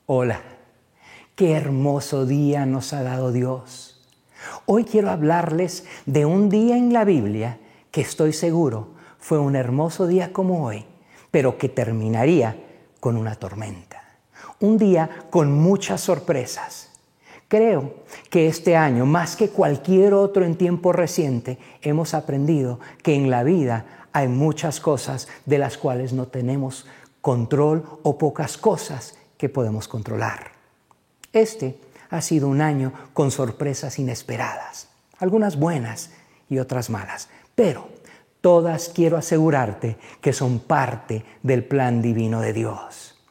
Hola, qué hermoso día nos ha dado Dios. Hoy quiero hablarles de un día en la Biblia que estoy seguro fue un hermoso día como hoy, pero que terminaría con una tormenta. Un día con muchas sorpresas. Creo que este año, más que cualquier otro en tiempo reciente, hemos aprendido que en la vida hay muchas cosas de las cuales no tenemos control o pocas cosas que podemos controlar. Este ha sido un año con sorpresas inesperadas, algunas buenas y otras malas, pero todas quiero asegurarte que son parte del plan divino de Dios.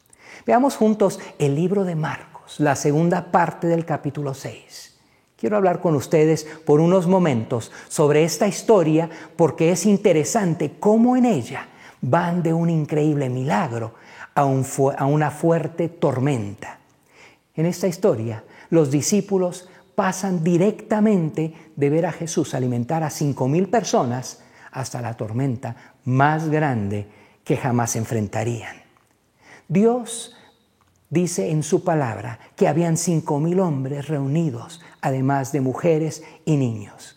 Veamos juntos el libro de Marcos, la segunda parte del capítulo 6. Quiero hablar con ustedes por unos momentos sobre esta historia porque es interesante cómo en ella van de un increíble milagro a una fuerte tormenta. En esta historia, los discípulos pasan directamente de ver a Jesús alimentar a 5,000 personas hasta la tormenta más grande que jamás enfrentarían. Dios dice en su palabra que habían 5,000 hombres reunidos, además de mujeres y niños.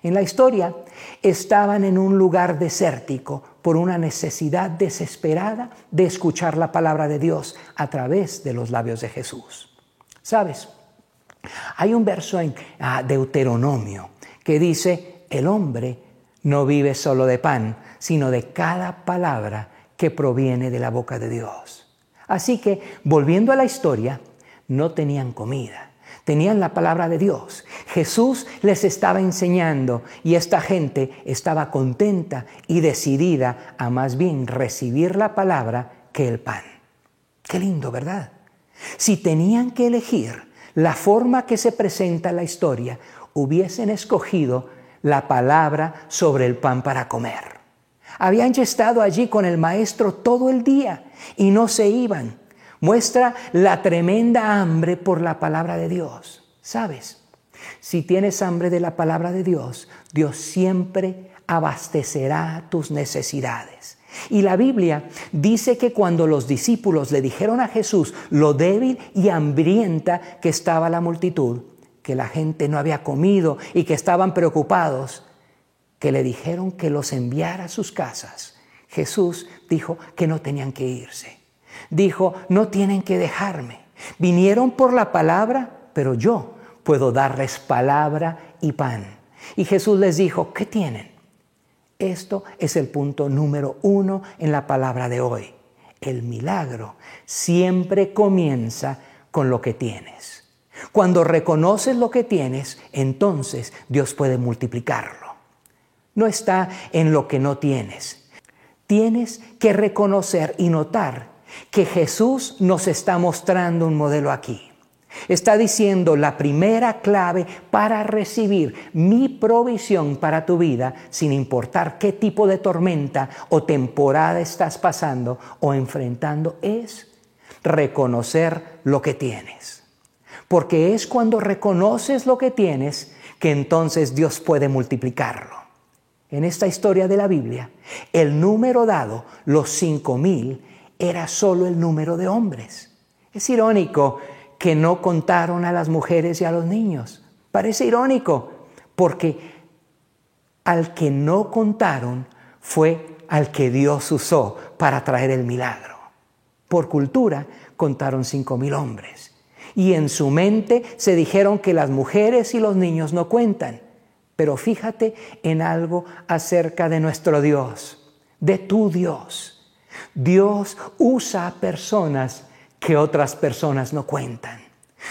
En la historia estaban en un lugar desértico por una necesidad desesperada de escuchar la palabra de Dios a través de los labios de Jesús. ¿Sabes? Hay un verso en Deuteronomio que dice: el hombre no vive solo de pan, sino de cada palabra que proviene de la boca de Dios. Así que, volviendo a la historia, no tenían comida. Tenían la palabra de Dios. Jesús les estaba enseñando y esta gente estaba contenta y decidida a más bien recibir la palabra que el pan. Qué lindo, ¿verdad? Si tenían que elegir la forma que se presenta la historia, hubiesen escogido la palabra sobre el pan para comer. Habían estado allí con el maestro todo el día y no se iban. Muestra la tremenda hambre por la palabra de Dios. ¿Sabes? Si tienes hambre de la palabra de Dios, Dios siempre abastecerá tus necesidades. Y la Biblia dice que cuando los discípulos le dijeron a Jesús lo débil y hambrienta que estaba la multitud, que la gente no había comido y que estaban preocupados, que le dijeron que los enviara a sus casas, Jesús dijo que no tenían que irse. Dijo: no tienen que dejarme. Vinieron por la palabra, pero yo puedo darles palabra y pan. Y Jesús les dijo: ¿qué tienen? Esto es el punto número 1 en la palabra de hoy. El milagro siempre comienza con lo que tienes. Cuando reconoces lo que tienes, entonces Dios puede multiplicarlo. No está en lo que no tienes. Tienes que reconocer y notar que Jesús nos está mostrando un modelo aquí. Está diciendo: la primera clave para recibir mi provisión para tu vida, sin importar qué tipo de tormenta o temporada estás pasando o enfrentando, es reconocer lo que tienes. Porque es cuando reconoces lo que tienes que entonces Dios puede multiplicarlo. En esta historia de la Biblia, el número dado, los 5,000, era solo el número de hombres. Es irónico que no contaron a las mujeres y a los niños. Parece irónico porque al que no contaron fue al que Dios usó para traer el milagro. Por cultura contaron 5,000 hombres y en su mente se dijeron que las mujeres y los niños no cuentan. Pero fíjate en algo acerca de nuestro Dios, de tu Dios. Dios usa a personas que otras personas no cuentan.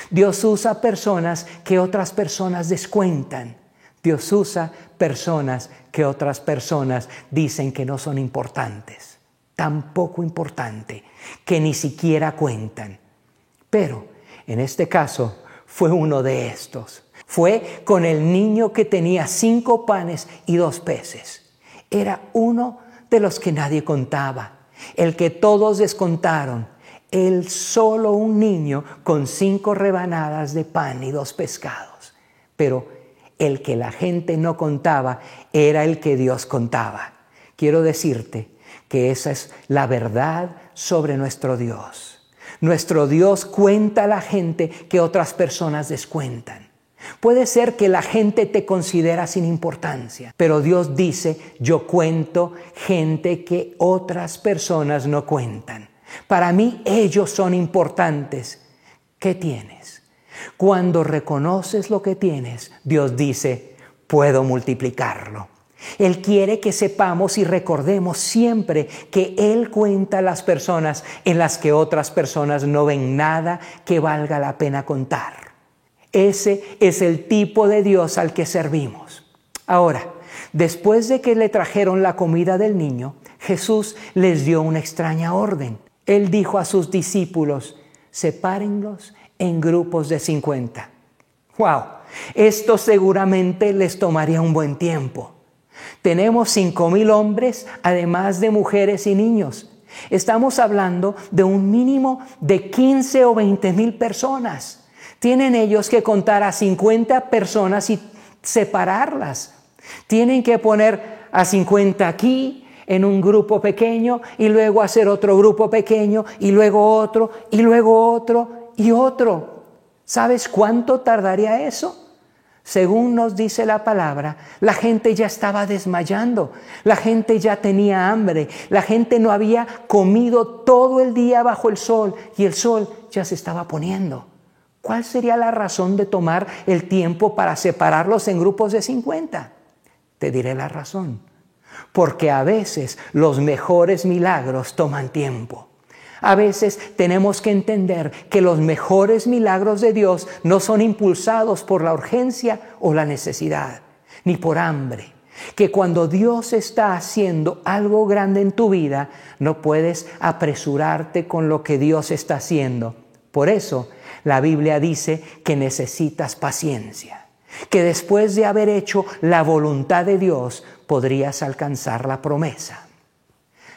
Dios usa personas que otras personas descuentan. Dios usa personas que otras personas dicen que no son importantes. Tan poco importante que ni siquiera cuentan. Pero en este caso fue uno de estos. Fue con el niño que tenía 5 panes y 2 peces. Era uno de los que nadie contaba. El que todos descontaron, él solo un niño con 5 rebanadas de pan y 2 pescados. Pero el que la gente no contaba era el que Dios contaba. Quiero decirte que esa es la verdad sobre nuestro Dios. Nuestro Dios cuenta a la gente que otras personas descuentan. Puede ser que la gente te considera sin importancia, pero Dios dice, yo cuento gente que otras personas no cuentan. Para mí ellos son importantes. ¿Qué tienes? Cuando reconoces lo que tienes, Dios dice, puedo multiplicarlo. Él quiere que sepamos y recordemos siempre que Él cuenta a las personas en las que otras personas no ven nada que valga la pena contar. Ese es el tipo de Dios al que servimos. Ahora, después de que le trajeron la comida del niño, Jesús les dio una extraña orden. Él dijo a sus discípulos, sepárenlos en grupos de 50. ¡Wow! Esto seguramente les tomaría un buen tiempo. Tenemos 5,000 hombres, además de mujeres y niños. Estamos hablando de un mínimo de 15 o 20,000 personas. Tienen ellos que contar a 50 personas y separarlas. Tienen que poner a 50 aquí en un grupo pequeño y luego hacer otro grupo pequeño y luego otro y luego otro y otro. ¿Sabes cuánto tardaría eso? Según nos dice la palabra, la gente ya estaba desmayando, la gente ya tenía hambre, la gente no había comido todo el día bajo el sol y el sol ya se estaba poniendo. ¿Cuál sería la razón de tomar el tiempo para separarlos en grupos de 50? Te diré la razón. Porque a veces los mejores milagros toman tiempo. A veces tenemos que entender que los mejores milagros de Dios no son impulsados por la urgencia o la necesidad, ni por hambre. Que cuando Dios está haciendo algo grande en tu vida, no puedes apresurarte con lo que Dios está haciendo. Por eso, la Biblia dice que necesitas paciencia, que después de haber hecho la voluntad de Dios, podrías alcanzar la promesa.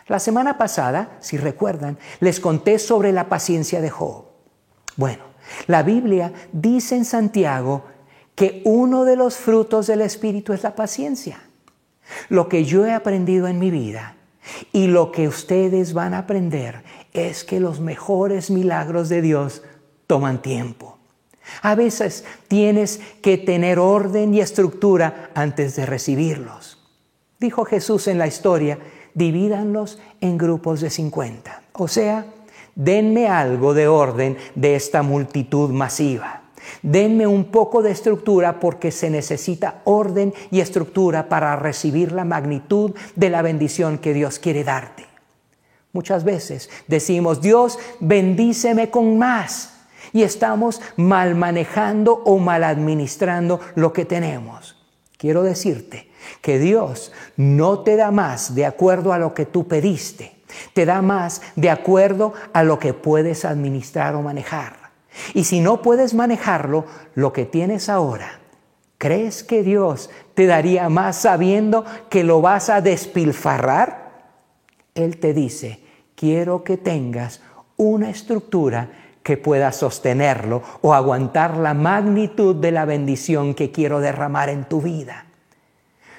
La semana pasada, si recuerdan, les conté sobre la paciencia de Job. Bueno, la Biblia dice en Santiago que uno de los frutos del Espíritu es la paciencia. Lo que yo he aprendido en mi vida y lo que ustedes van a aprender es que los mejores milagros de Dios toman tiempo. A veces tienes que tener orden y estructura antes de recibirlos. Dijo Jesús en la historia, divídanlos en grupos de 50. O sea, denme algo de orden de esta multitud masiva. Denme un poco de estructura porque se necesita orden y estructura para recibir la magnitud de la bendición que Dios quiere darte. Muchas veces decimos, Dios, bendíceme con más. Y estamos mal manejando o mal administrando lo que tenemos. Quiero decirte que Dios no te da más de acuerdo a lo que tú pediste. Te da más de acuerdo a lo que puedes administrar o manejar. Y si no puedes manejarlo, lo que tienes ahora, ¿crees que Dios te daría más sabiendo que lo vas a despilfarrar? Él te dice, quiero que tengas una estructura que pueda sostenerlo o aguantar la magnitud de la bendición que quiero derramar en tu vida.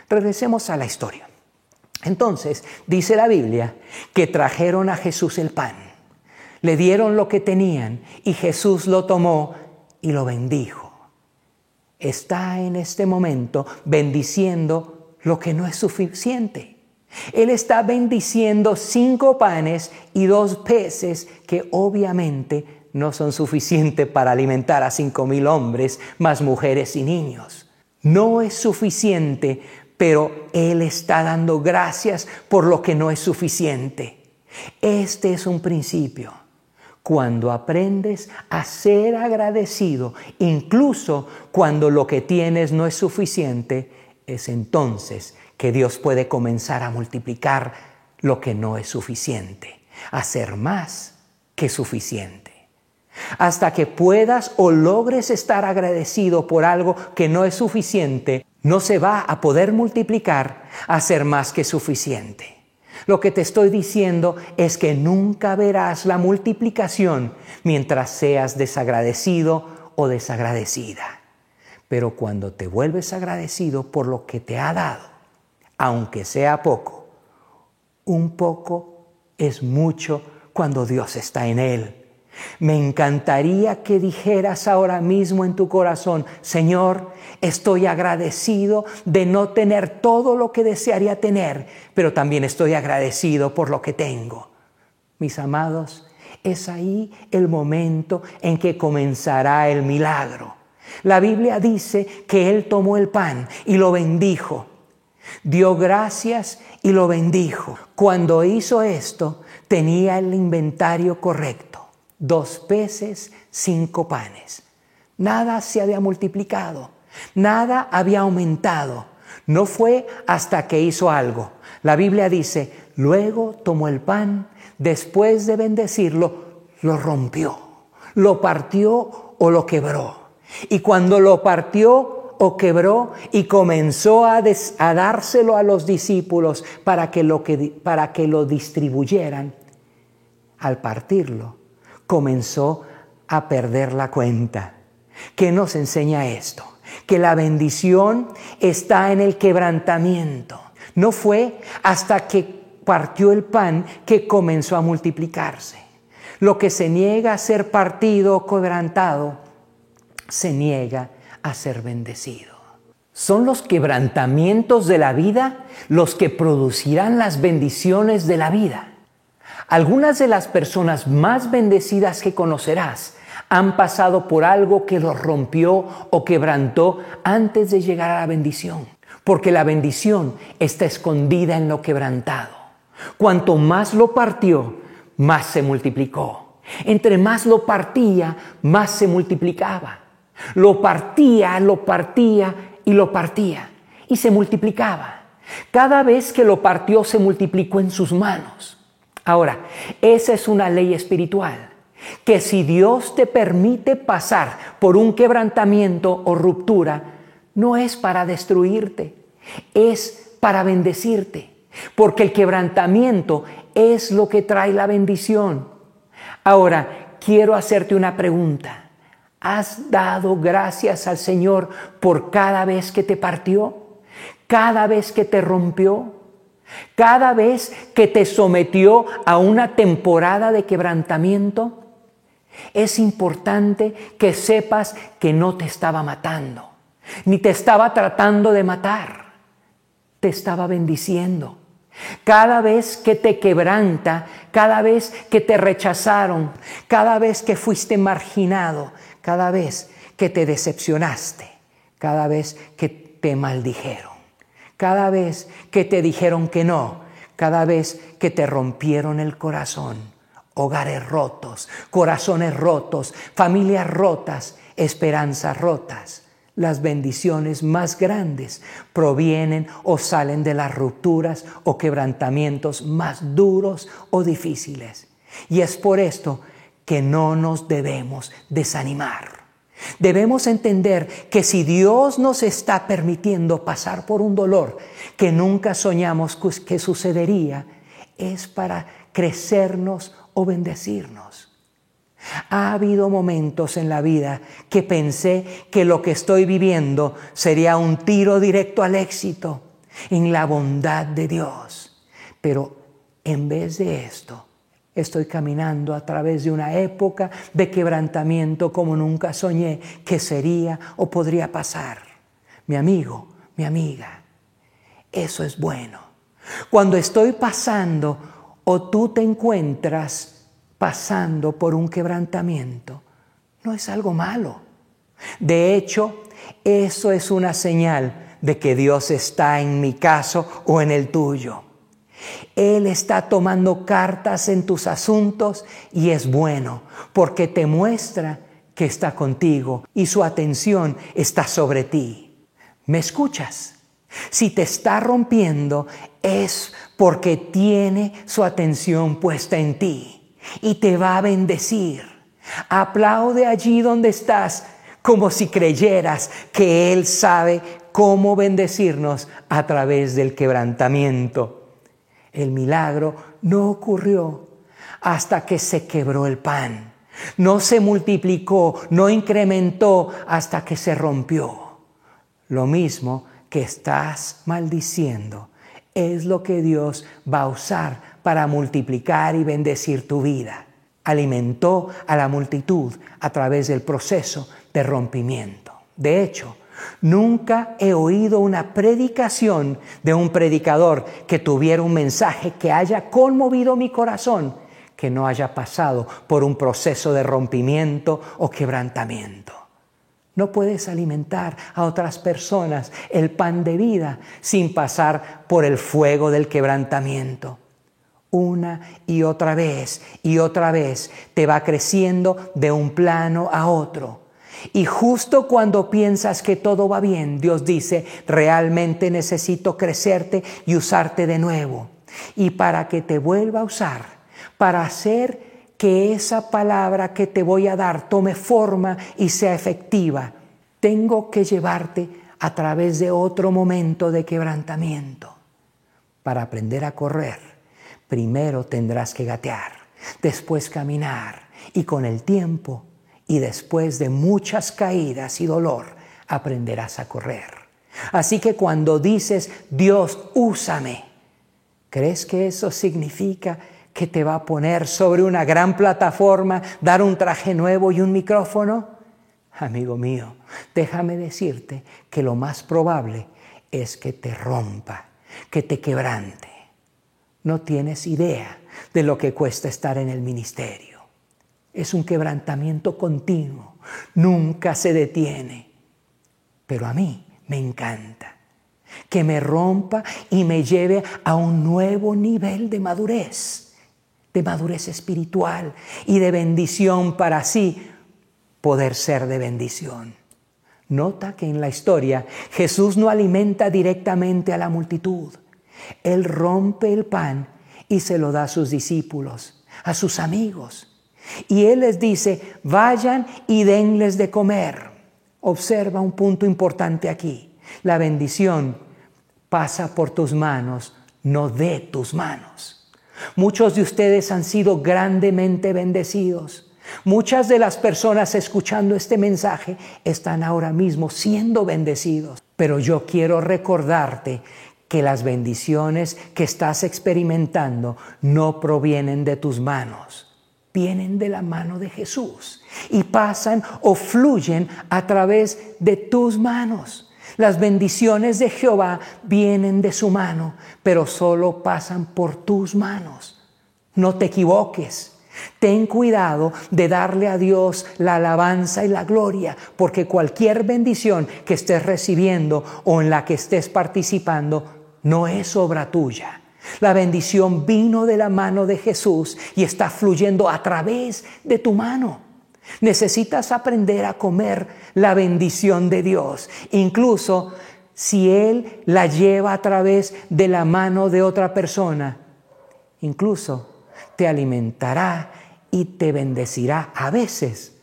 Regresemos a la historia. Entonces, dice la Biblia que trajeron a Jesús el pan. Le dieron lo que tenían y Jesús lo tomó y lo bendijo. Está en este momento bendiciendo lo que no es suficiente. Él está bendiciendo 5 panes y 2 peces que obviamente no son suficientes para alimentar a 5,000 hombres, más mujeres y niños. No es suficiente, pero Él está dando gracias por lo que no es suficiente. Este es un principio. Cuando aprendes a ser agradecido, incluso cuando lo que tienes no es suficiente, es entonces que Dios puede comenzar a multiplicar lo que no es suficiente, a ser más que suficiente. Hasta que puedas o logres estar agradecido por algo que no es suficiente, no se va a poder multiplicar a ser más que suficiente. Lo que te estoy diciendo es que nunca verás la multiplicación mientras seas desagradecido o desagradecida. Pero cuando te vuelves agradecido por lo que te ha dado, aunque sea poco, un poco es mucho cuando Dios está en él. Me encantaría que dijeras ahora mismo en tu corazón: Señor, estoy agradecido de no tener todo lo que desearía tener, pero también estoy agradecido por lo que tengo. Mis amados, es ahí el momento en que comenzará el milagro. La Biblia dice que Él tomó el pan y lo bendijo. Dio gracias y lo bendijo. Cuando hizo esto, tenía el inventario correcto: 2 peces, 5 panes. Nada se había multiplicado, nada había aumentado. No fue hasta que hizo algo. La Biblia dice: luego tomó el pan, después de bendecirlo, lo rompió, lo partió o lo quebró. Y cuando lo partió o quebró y comenzó a dárselo a los discípulos para que lo distribuyeran, al partirlo, comenzó a perder la cuenta. ¿Qué nos enseña esto? Que la bendición está en el quebrantamiento. No fue hasta que partió el pan que comenzó a multiplicarse. Lo que se niega a ser partido o quebrantado, se niega a ser bendecido. Son los quebrantamientos de la vida los que producirán las bendiciones de la vida. Algunas de las personas más bendecidas que conocerás han pasado por algo que los rompió o quebrantó antes de llegar a la bendición. Porque la bendición está escondida en lo quebrantado. Cuanto más lo partió, más se multiplicó. Entre más lo partía, más se multiplicaba. Lo partía y lo partía y se multiplicaba. Cada vez que lo partió, se multiplicó en sus manos. Ahora, esa es una ley espiritual, que si Dios te permite pasar por un quebrantamiento o ruptura, no es para destruirte, es para bendecirte, porque el quebrantamiento es lo que trae la bendición. Ahora, quiero hacerte una pregunta. ¿Has dado gracias al Señor por cada vez que te partió? ¿Cada vez que te rompió? ¿Cada vez que te sometió a una temporada de quebrantamiento? Es importante que sepas que no te estaba matando, ni te estaba tratando de matar, te estaba bendiciendo. Cada vez que te quebranta, cada vez que te rechazaron, cada vez que fuiste marginado, cada vez que te decepcionaste, cada vez que te maldijeron, cada vez que te dijeron que no, cada vez que te rompieron el corazón, hogares rotos, corazones rotos, familias rotas, esperanzas rotas. Las bendiciones más grandes provienen o salen de las rupturas o quebrantamientos más duros o difíciles. Y es por esto que no nos debemos desanimar. Debemos entender que si Dios nos está permitiendo pasar por un dolor que nunca soñamos que sucedería, es para crecernos o bendecirnos. Ha habido momentos en la vida que pensé que lo que estoy viviendo sería un tiro directo al éxito en la bondad de Dios. Pero en vez de esto, estoy caminando a través de una época de quebrantamiento como nunca soñé que sería o podría pasar. Mi amigo, mi amiga, eso es bueno. Cuando estoy pasando o tú te encuentras pasando por un quebrantamiento, no es algo malo. De hecho, eso es una señal de que Dios está en mi caso o en el tuyo. Él está tomando cartas en tus asuntos y es bueno porque te muestra que está contigo y su atención está sobre ti. ¿Me escuchas? Si te está rompiendo es porque tiene su atención puesta en ti. Y te va a bendecir. Aplaude allí donde estás, como si creyeras que Él sabe cómo bendecirnos a través del quebrantamiento. El milagro no ocurrió hasta que se quebró el pan. No se multiplicó, no incrementó hasta que se rompió. Lo mismo que estás maldiciendo es lo que Dios va a usar para multiplicar y bendecir tu vida. alimentó a la multitud a través del proceso de rompimiento. De hecho, nunca he oído una predicación de un predicador que tuviera un mensaje que haya conmovido mi corazón, que no haya pasado por un proceso de rompimiento o quebrantamiento. No puedes alimentar a otras personas el pan de vida sin pasar por el fuego del quebrantamiento. Una y otra vez te va creciendo de un plano a otro. Y justo cuando piensas que todo va bien, Dios dice, realmente necesito crecerte y usarte de nuevo. Y para que te vuelva a usar, para hacer que esa palabra que te voy a dar tome forma y sea efectiva, tengo que llevarte a través de otro momento de quebrantamiento. Para aprender a correr, primero tendrás que gatear, después caminar y con el tiempo y después de muchas caídas y dolor aprenderás a correr. Así que cuando dices, Dios, úsame, ¿crees que eso significa que te va a poner sobre una gran plataforma, dar un traje nuevo y un micrófono? Amigo mío, déjame decirte que lo más probable es que te rompa, que te quebrante. No tienes idea de lo que cuesta estar en el ministerio. Es un quebrantamiento continuo, nunca se detiene. Pero a mí me encanta que me rompa y me lleve a un nuevo nivel de madurez espiritual y de bendición para así poder ser de bendición. Nota que en la historia Jesús no alimenta directamente a la multitud. Él rompe el pan y se lo da a sus discípulos, a sus amigos. Y Él les dice, vayan y denles de comer. Observa un punto importante aquí. La bendición pasa por tus manos, no de tus manos. Muchos de ustedes han sido grandemente bendecidos. Muchas de las personas escuchando este mensaje están ahora mismo siendo bendecidos. Pero yo quiero recordarte que las bendiciones que estás experimentando no provienen de tus manos. Vienen de la mano de Jesús y pasan o fluyen a través de tus manos. Las bendiciones de Jehová vienen de su mano, pero solo pasan por tus manos. No te equivoques. Ten cuidado de darle a Dios la alabanza y la gloria, porque cualquier bendición que estés recibiendo o en la que estés participando no es obra tuya. La bendición vino de la mano de Jesús y está fluyendo a través de tu mano. Necesitas aprender a comer la bendición de Dios, incluso si Él la lleva a través de la mano de otra persona. Incluso te alimentará y te bendecirá a veces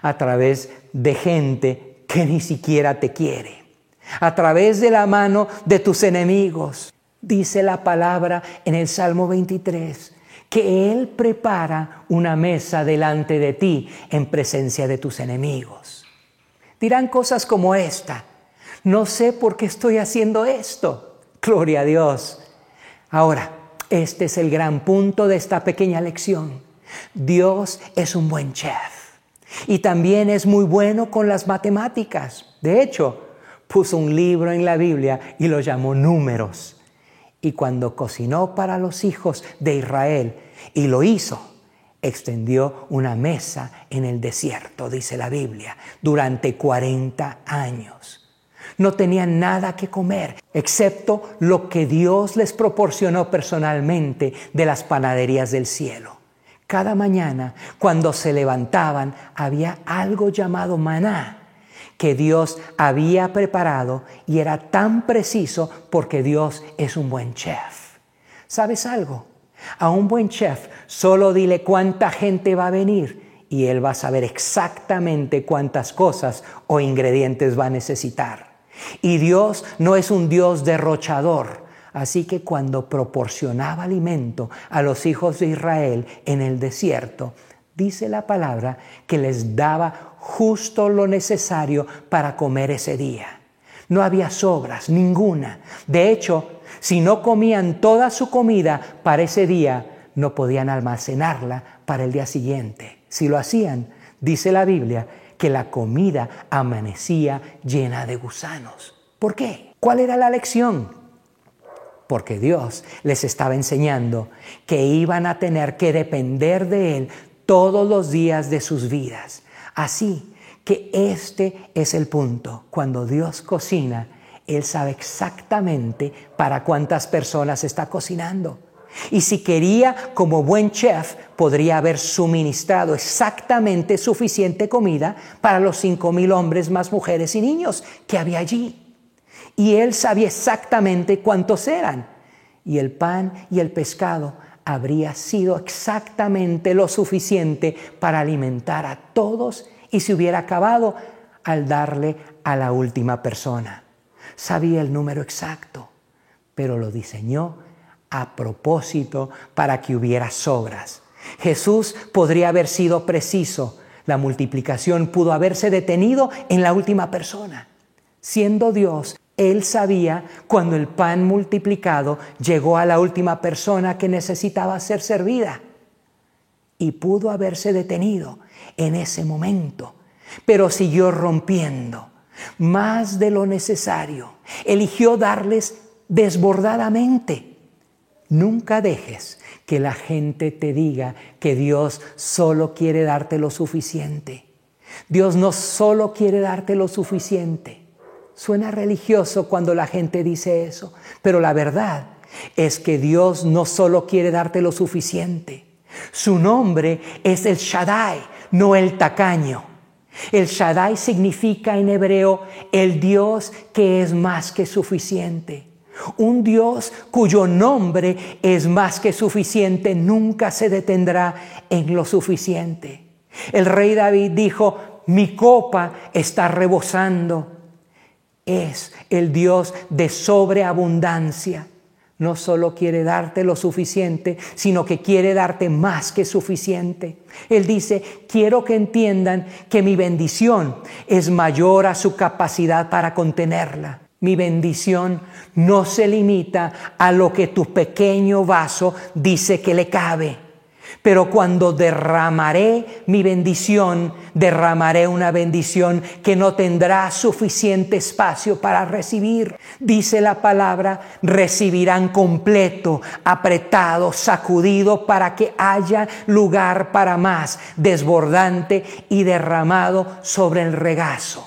a través de gente que ni siquiera te quiere, a través de la mano de tus enemigos. Dice la palabra en el Salmo 23 que Él prepara una mesa delante de ti en presencia de tus enemigos. Dirán cosas como esta: no sé por qué estoy haciendo esto. Gloria a Dios. Ahora, este es el gran punto de esta pequeña lección. Dios es un buen chef y también es muy bueno con las matemáticas. De hecho, puso un libro en la Biblia y lo llamó Números. Y cuando cocinó para los hijos de Israel y lo hizo, extendió una mesa en el desierto, dice la Biblia, durante 40 años. No tenían nada que comer, excepto lo que Dios les proporcionó personalmente de las panaderías del cielo. Cada mañana, cuando se levantaban, había algo llamado maná que Dios había preparado y era tan preciso porque Dios es un buen chef. ¿Sabes algo? A un buen chef solo dile cuánta gente va a venir y él va a saber exactamente cuántas cosas o ingredientes va a necesitar. Y Dios no es un Dios derrochador. Así que cuando proporcionaba alimento a los hijos de Israel en el desierto, dice la palabra que les daba justo lo necesario para comer ese día. No había sobras, ninguna. De hecho, si no comían toda su comida para ese día, no podían almacenarla para el día siguiente. Si lo hacían, dice la Biblia, que la comida amanecía llena de gusanos. ¿Por qué? ¿Cuál era la lección? Porque Dios les estaba enseñando que iban a tener que depender de Él todos los días de sus vidas. Así que este es el punto. Cuando Dios cocina, Él sabe exactamente para cuántas personas está cocinando. Y si quería, como buen chef, podría haber suministrado exactamente suficiente comida para los 5,000 hombres más mujeres y niños que había allí. Y Él sabía exactamente cuántos eran. Y el pan y el pescado habría sido exactamente lo suficiente para alimentar a todos y se hubiera acabado al darle a la última persona. Sabía el número exacto, pero lo diseñó a propósito para que hubiera sobras. Jesús podría haber sido preciso. La multiplicación pudo haberse detenido en la última persona. Siendo Dios, Él sabía cuando el pan multiplicado llegó a la última persona que necesitaba ser servida. Y pudo haberse detenido en ese momento, pero siguió rompiendo más de lo necesario. Eligió darles desbordadamente. Nunca dejes que la gente te diga que Dios solo quiere darte lo suficiente. Dios no solo quiere darte lo suficiente. Suena religioso cuando la gente dice eso, pero la verdad es que Dios no solo quiere darte lo suficiente. Su nombre es el Shaddai, no el tacaño. El Shaddai significa en hebreo el Dios que es más que suficiente. Un Dios cuyo nombre es más que suficiente nunca se detendrá en lo suficiente. El rey David dijo: mi copa está rebosando. Es el Dios de sobreabundancia. No solo quiere darte lo suficiente, sino que quiere darte más que suficiente. Él dice: quiero que entiendan que mi bendición es mayor a su capacidad para contenerla. Mi bendición no se limita a lo que tu pequeño vaso dice que le cabe. Pero cuando derramaré mi bendición, derramaré una bendición que no tendrá suficiente espacio para recibir. Dice la palabra: recibirán completo, apretado, sacudido, para que haya lugar para más, desbordante y derramado sobre el regazo.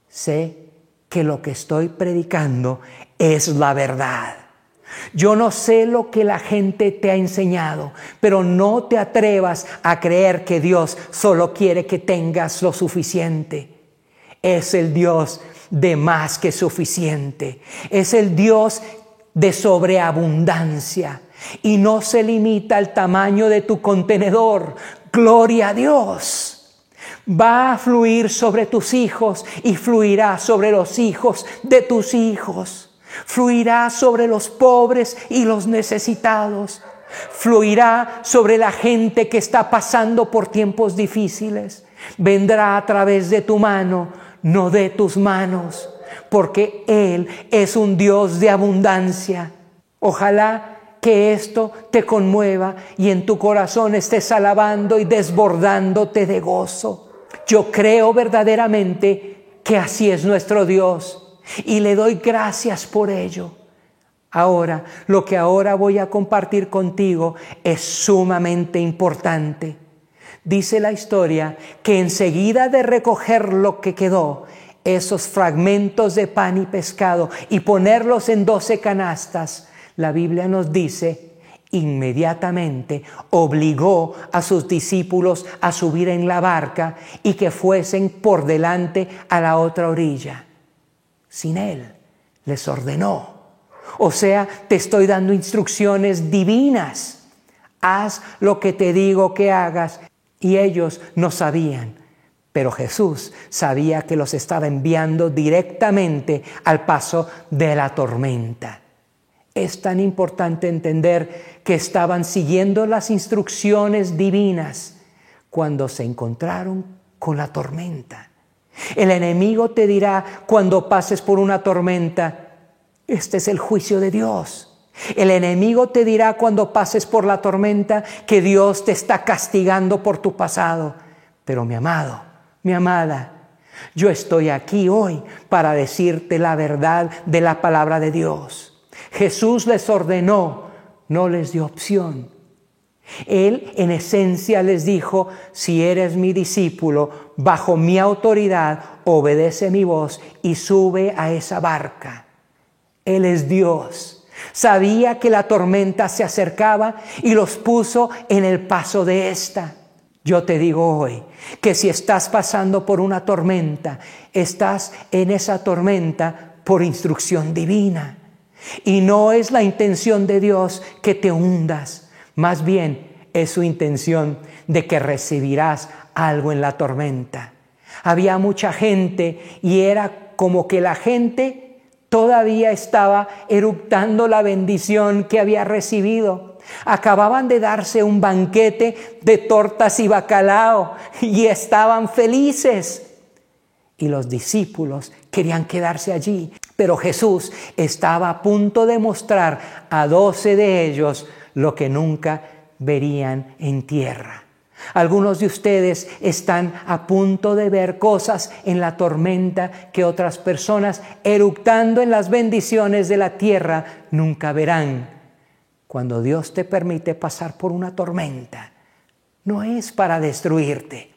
Sé que lo que estoy predicando es la verdad. Yo no sé lo que la gente te ha enseñado, pero no te atrevas a creer que Dios solo quiere que tengas lo suficiente. Es el Dios de más que suficiente. Es el Dios de sobreabundancia y no se limita al tamaño de tu contenedor. Gloria a Dios. Va a fluir sobre tus hijos y fluirá sobre los hijos de tus hijos. Fluirá sobre los pobres y los necesitados. Fluirá sobre la gente que está pasando por tiempos difíciles. Vendrá a través de tu mano, no de tus manos, porque Él es un Dios de abundancia. Ojalá que esto te conmueva y en tu corazón estés alabando y desbordándote de gozo. Yo creo verdaderamente que así es nuestro Dios. Y le doy gracias por ello. Ahora, lo que ahora voy a compartir contigo es sumamente importante. Dice la historia que enseguida de recoger lo que quedó, esos fragmentos de pan y pescado, y ponerlos en 12 canastas, la Biblia nos dice: inmediatamente obligó a sus discípulos a subir en la barca y que fuesen por delante a la otra orilla. Sin Él, les ordenó. O sea, te estoy dando instrucciones divinas. Haz lo que te digo que hagas. Y ellos no sabían. Pero Jesús sabía que los estaba enviando directamente al paso de la tormenta. Es tan importante entender que estaban siguiendo las instrucciones divinas cuando se encontraron con la tormenta. El enemigo te dirá cuando pases por una tormenta: este es el juicio de Dios. El enemigo te dirá cuando pases por la tormenta que Dios te está castigando por tu pasado. Pero mi amado, mi amada, yo estoy aquí hoy para decirte la verdad de la palabra de Dios. Jesús les ordenó, no les dio opción. Él en esencia les dijo: si eres mi discípulo, bajo mi autoridad, obedece mi voz y sube a esa barca. Él es Dios. Sabía que la tormenta se acercaba y los puso en el paso de esta. Yo te digo hoy que si estás pasando por una tormenta, estás en esa tormenta por instrucción divina. Y no es la intención de Dios que te hundas. Más bien es su intención de que recibirás algo en la tormenta. Había mucha gente y era como que la gente todavía estaba eructando la bendición que había recibido. Acababan de darse un banquete de tortas y bacalao y estaban felices. Y los discípulos querían quedarse allí. Pero Jesús estaba a punto de mostrar a 12 de ellos lo que nunca verían en tierra. Algunos de ustedes están a punto de ver cosas en la tormenta que otras personas, eructando en las bendiciones de la tierra, nunca verán. Cuando Dios te permite pasar por una tormenta, no es para destruirte,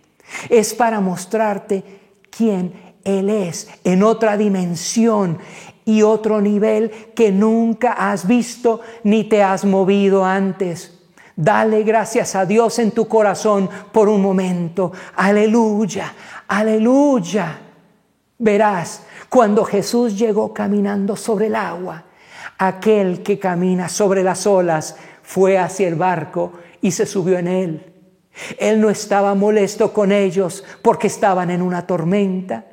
es para mostrarte quién Él es en otra dimensión y otro nivel que nunca has visto ni te has movido antes. Dale gracias a Dios en tu corazón por un momento. Aleluya, aleluya. Verás, cuando Jesús llegó caminando sobre el agua, aquel que camina sobre las olas fue hacia el barco y se subió en él. Él no estaba molesto con ellos porque estaban en una tormenta.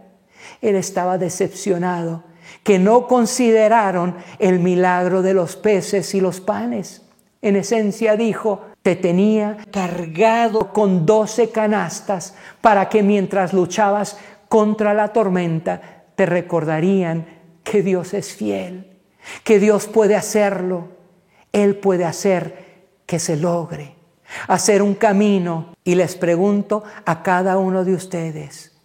Él estaba decepcionado que no consideraron el milagro de los peces y los panes. En esencia dijo: te tenía cargado con 12 canastas para que mientras luchabas contra la tormenta te recordarían que Dios es fiel, que Dios puede hacerlo. Él puede hacer que se logre, hacer un camino. Y les pregunto a cada uno de ustedes: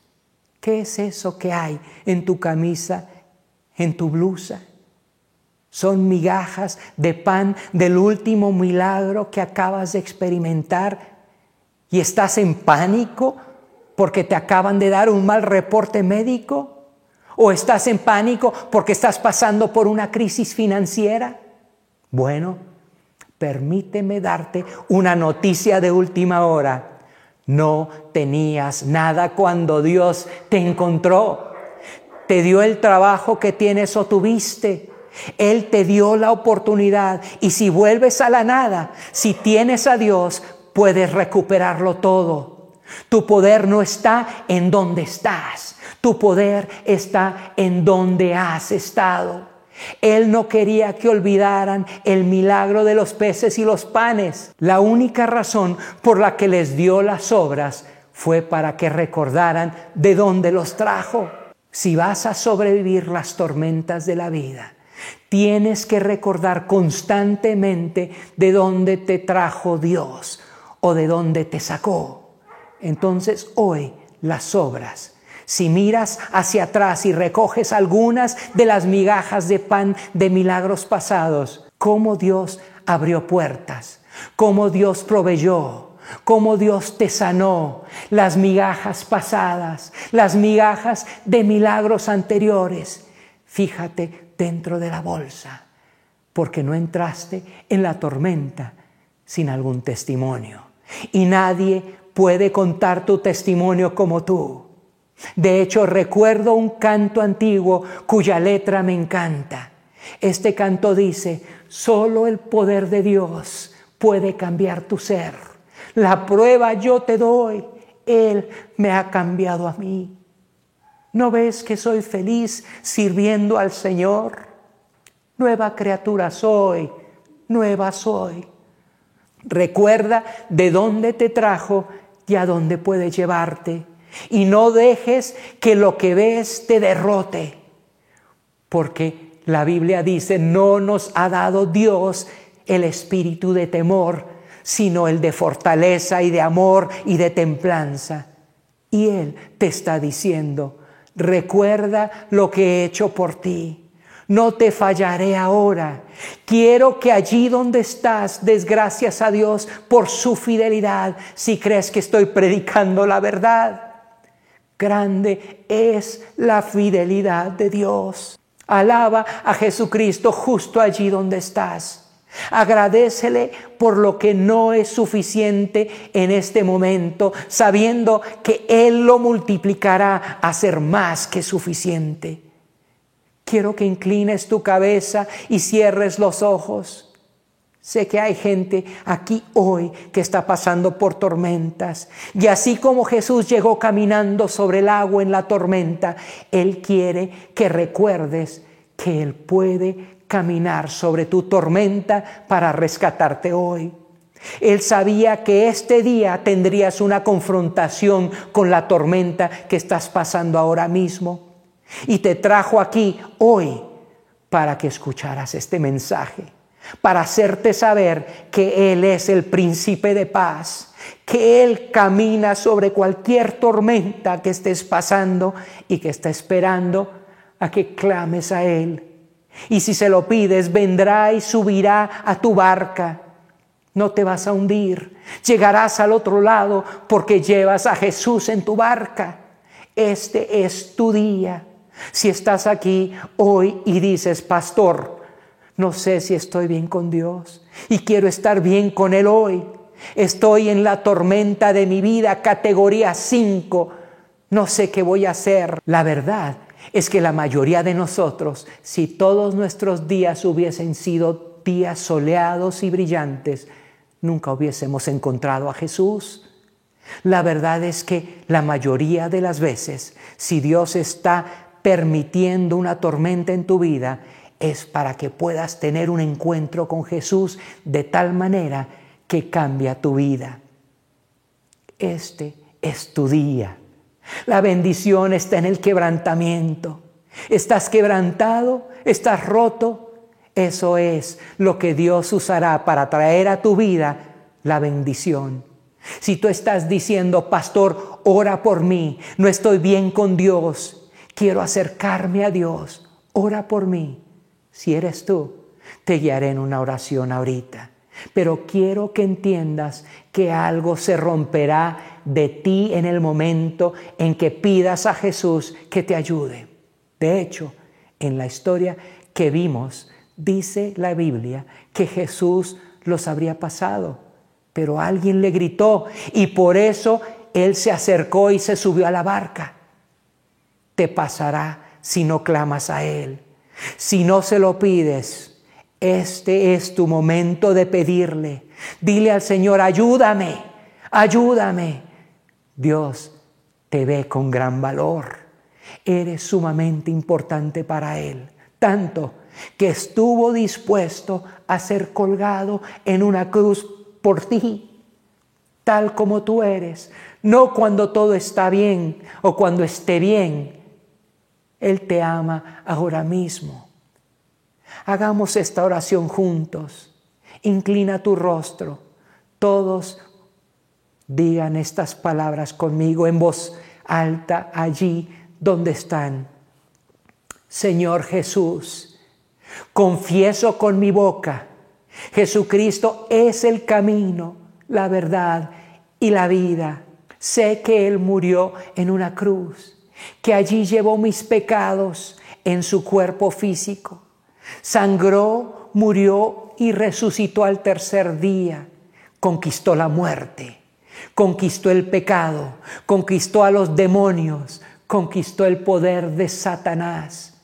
¿qué es eso que hay en tu camisa, en tu blusa? ¿Son migajas de pan del último milagro que acabas de experimentar y estás en pánico porque te acaban de dar un mal reporte médico? ¿O estás en pánico porque estás pasando por una crisis financiera? Bueno, permíteme darte una noticia de última hora. No tenías nada cuando Dios te encontró. Te dio el trabajo que tienes o tuviste. Él te dio la oportunidad. Y si vuelves a la nada, si tienes a Dios, puedes recuperarlo todo. Tu poder no está en donde estás. Tu poder está en donde has estado. Él no quería que olvidaran el milagro de los peces y los panes. La única razón por la que les dio las obras fue para que recordaran de dónde los trajo. Si vas a sobrevivir las tormentas de la vida, tienes que recordar constantemente de dónde te trajo Dios o de dónde te sacó. Entonces hoy las obras, si miras hacia atrás y recoges algunas de las migajas de pan de milagros pasados, cómo Dios abrió puertas, cómo Dios proveyó, cómo Dios te sanó, las migajas pasadas, las migajas de milagros anteriores. Fíjate dentro de la bolsa, porque no entraste en la tormenta sin algún testimonio. Y nadie puede contar tu testimonio como tú. De hecho, recuerdo un canto antiguo cuya letra me encanta. Este canto dice: solo el poder de Dios puede cambiar tu ser. La prueba yo te doy, Él me ha cambiado a mí. ¿No ves que soy feliz sirviendo al Señor? Nueva criatura soy, nueva soy. Recuerda de dónde te trajo y a dónde puede llevarte. Y no dejes que lo que ves te derrote, porque La Biblia dice, no nos ha dado Dios el espíritu de temor, sino el de fortaleza y de amor y de templanza. Y Él te está diciendo, recuerda lo que he hecho por ti. No te fallaré ahora. Quiero que allí donde estás des gracias a Dios por su fidelidad, si crees que estoy predicando la verdad. Grande es la fidelidad de Dios. Alaba a Jesucristo justo allí donde estás. Agradécele por lo que no es suficiente en este momento, sabiendo que Él lo multiplicará a ser más que suficiente. Quiero que inclines tu cabeza y cierres los ojos. Sé que hay gente aquí hoy que está pasando por tormentas. Y así como Jesús llegó caminando sobre el agua en la tormenta, Él quiere que recuerdes que Él puede caminar sobre tu tormenta para rescatarte hoy. Él sabía que este día tendrías una confrontación con la tormenta que estás pasando ahora mismo. Y te trajo aquí hoy para que escucharas este mensaje, para hacerte saber que Él es el príncipe de paz, que Él camina sobre cualquier tormenta que estés pasando y que está esperando a que clames a Él. Y si se lo pides, vendrá y subirá a tu barca. No te vas a hundir, llegarás al otro lado porque llevas a Jesús en tu barca. Este es tu día. Si estás aquí hoy y dices, pastor, no sé si estoy bien con Dios y quiero estar bien con Él hoy. Estoy en la tormenta de mi vida, categoría 5. No sé qué voy a hacer. La verdad es que la mayoría de nosotros, si todos nuestros días hubiesen sido días soleados y brillantes, nunca hubiésemos encontrado a Jesús. La verdad es que la mayoría de las veces, si Dios está permitiendo una tormenta en tu vida, es para que puedas tener un encuentro con Jesús de tal manera que cambia tu vida. Este es tu día. La bendición está en el quebrantamiento. ¿Estás quebrantado? ¿Estás roto? Eso es lo que Dios usará para traer a tu vida la bendición. Si tú estás diciendo, pastor, ora por mí, no estoy bien con Dios, quiero acercarme a Dios, ora por mí. Si eres tú, te guiaré en una oración ahorita. Pero quiero que entiendas que algo se romperá de ti en el momento en que pidas a Jesús que te ayude. De hecho, en la historia que vimos, dice la Biblia que Jesús los habría pasado, pero alguien le gritó y por eso Él se acercó y se subió a la barca. Te pasará si no clamas a Él. Si no se lo pides, este es tu momento de pedirle. Dile al Señor, ayúdame, ayúdame. Dios te ve con gran valor. Eres sumamente importante para Él, tanto que estuvo dispuesto a ser colgado en una cruz por ti, tal como tú eres. No cuando todo está bien o cuando esté bien. Él te ama ahora mismo. Hagamos esta oración juntos. Inclina tu rostro. Todos digan estas palabras conmigo en voz alta allí donde están. Señor Jesús, confieso con mi boca, Jesucristo es el camino, la verdad y la vida. Sé que Él murió en una cruz, que allí llevó mis pecados en su cuerpo físico. Sangró, murió y resucitó al tercer día. Conquistó la muerte, conquistó el pecado, conquistó a los demonios, conquistó el poder de Satanás.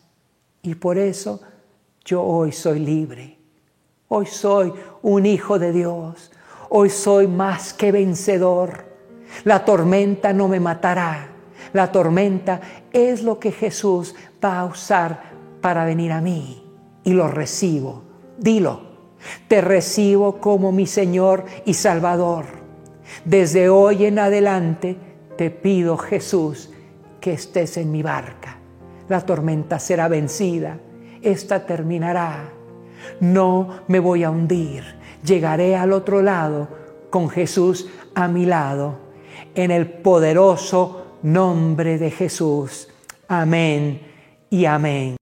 Y por eso yo hoy soy libre. Hoy soy un hijo de Dios. Hoy soy más que vencedor. La tormenta no me matará. La tormenta es lo que Jesús va a usar para venir a mí. Y lo recibo. Dilo. Te recibo como mi Señor y Salvador. Desde hoy en adelante te pido, Jesús, que estés en mi barca. La tormenta será vencida. esta terminará. No me voy a hundir. Llegaré al otro lado con Jesús a mi lado. En el poderoso nombre de Jesús. Amén y amén.